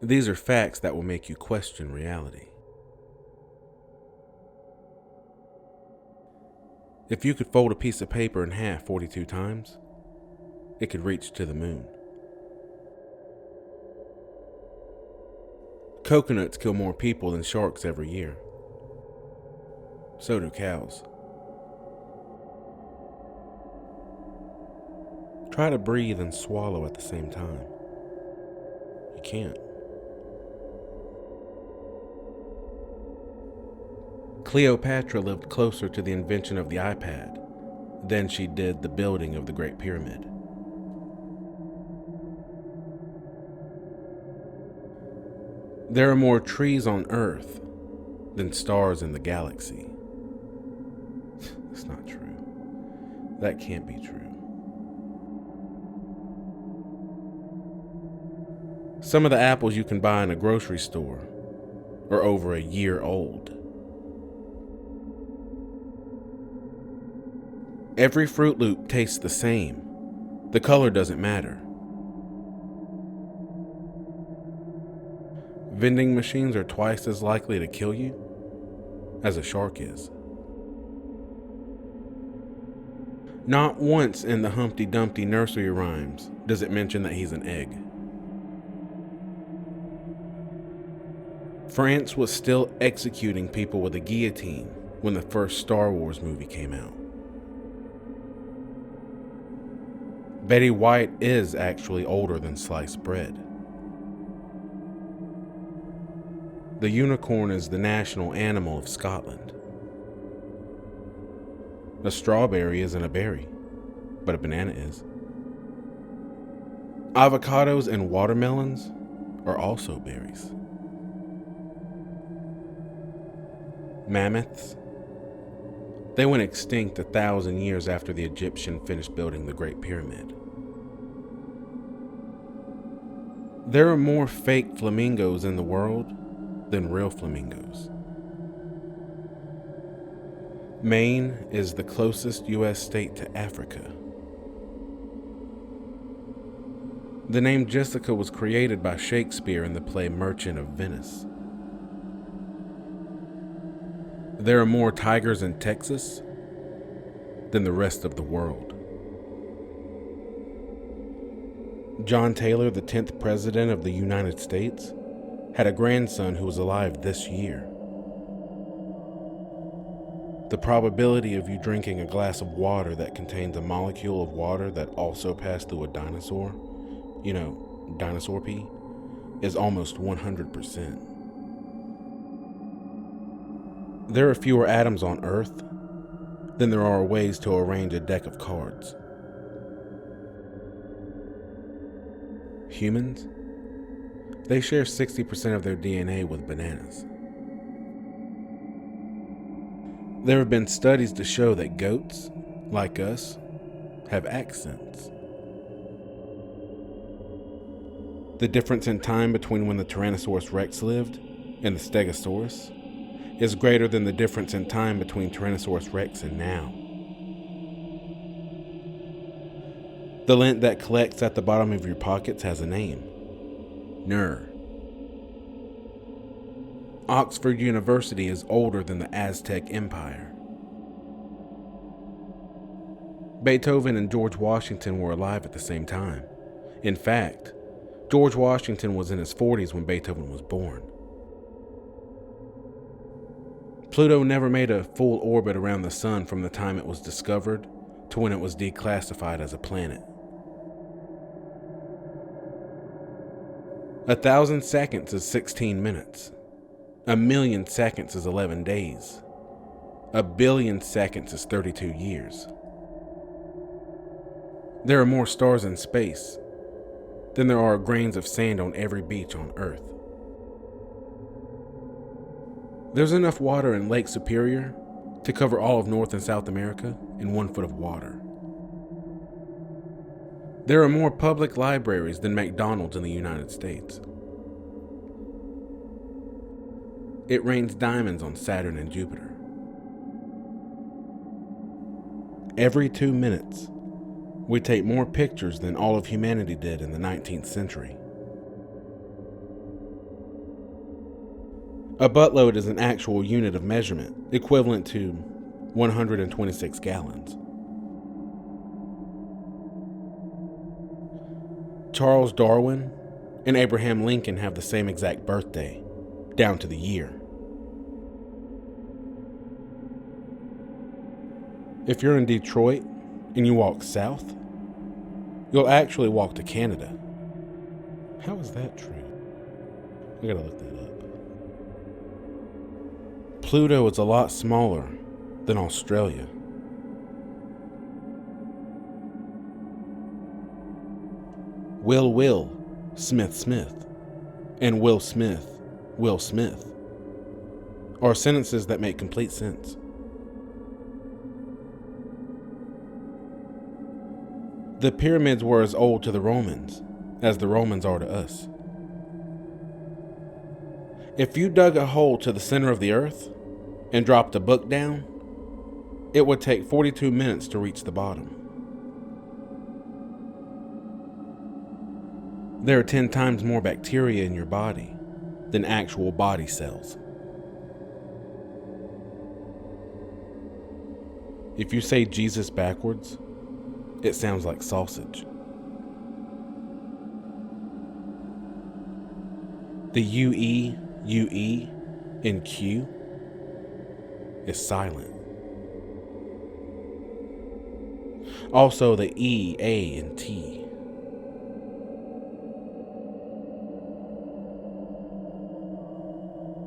These are facts that will make you question reality. If you could fold a piece of paper in half 42 times, it could reach to the moon. Coconuts kill more people than sharks every year. So do cows. Try to breathe and swallow at the same time. You can't. Cleopatra lived closer to the invention of the iPad than she did the building of the Great Pyramid. There are more trees on Earth than stars in the galaxy. That's not true. That can't be true. Some of the apples you can buy in a grocery store are over a year old. Every Fruit Loop tastes the same. The color doesn't matter. Vending machines are twice as likely to kill you as a shark is. Not once in the Humpty Dumpty nursery rhymes does it mention that he's an egg. France was still executing people with a guillotine when the first Star Wars movie came out. Betty White is actually older than sliced bread. The unicorn is the national animal of Scotland. A strawberry isn't a berry, but a banana is. Avocados and watermelons are also berries. Mammoths, they went extinct 1,000 years after the Egyptians finished building the Great Pyramid. There are more fake flamingos in the world than real flamingos. Maine is the closest U.S. state to Africa. The name Jessica was created by Shakespeare in the play Merchant of Venice. There are more tigers in Texas than the rest of the world. John Taylor, the 10th President of the United States, had a grandson who was alive this year. The probability of you drinking a glass of water that contains a molecule of water that also passed through a dinosaur, dinosaur pee, is almost 100%. There are fewer atoms on Earth than there are ways to arrange a deck of cards. Humans, they share 60% of their DNA with bananas. There have been studies to show that goats, like us, have accents. The difference in time between when the Tyrannosaurus Rex lived and the Stegosaurus is greater than the difference in time between Tyrannosaurus Rex and now. The lint that collects at the bottom of your pockets has a name. Ner. Oxford University is older than the Aztec Empire. Beethoven and George Washington were alive at the same time. In fact, George Washington was in his 40s when Beethoven was born. Pluto never made a full orbit around the sun from the time it was discovered to when it was declassified as a planet. 1,000 seconds is 16 minutes. 1,000,000 seconds is 11 days. 1,000,000,000 seconds is 32 years. There are more stars in space than there are grains of sand on every beach on Earth. There's enough water in Lake Superior to cover all of North and South America in 1 foot of water. There are more public libraries than McDonald's in the United States. It rains diamonds on Saturn and Jupiter. Every 2 minutes, we take more pictures than all of humanity did in the 19th century. A buttload is an actual unit of measurement, equivalent to 126 gallons. Charles Darwin and Abraham Lincoln have the same exact birthday, down to the year. If you're in Detroit and you walk south, you'll actually walk to Canada. How is that true? I gotta look that up. Pluto is a lot smaller than Australia. Will, Smith, and Will Smith are sentences that make complete sense. The pyramids were as old to the Romans as the Romans are to us. If you dug a hole to the center of the earth and dropped a book down, it would take 42 minutes to reach the bottom. There are 10 times more bacteria in your body than actual body cells. If you say Jesus backwards, it sounds like sausage. The UE in Q is silent. Also, the E, A, and T.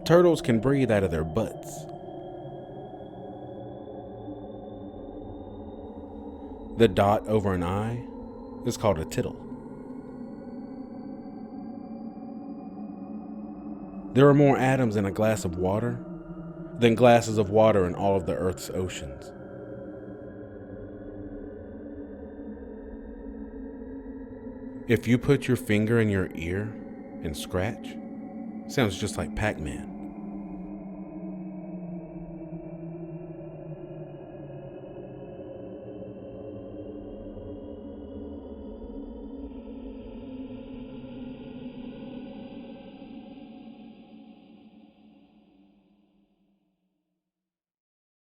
Turtles can breathe out of their butts. The dot over an I is called a tittle. There are more atoms in a glass of water than glasses of water in all of the Earth's oceans. If you put your finger in your ear and scratch, sounds just like Pac-Man.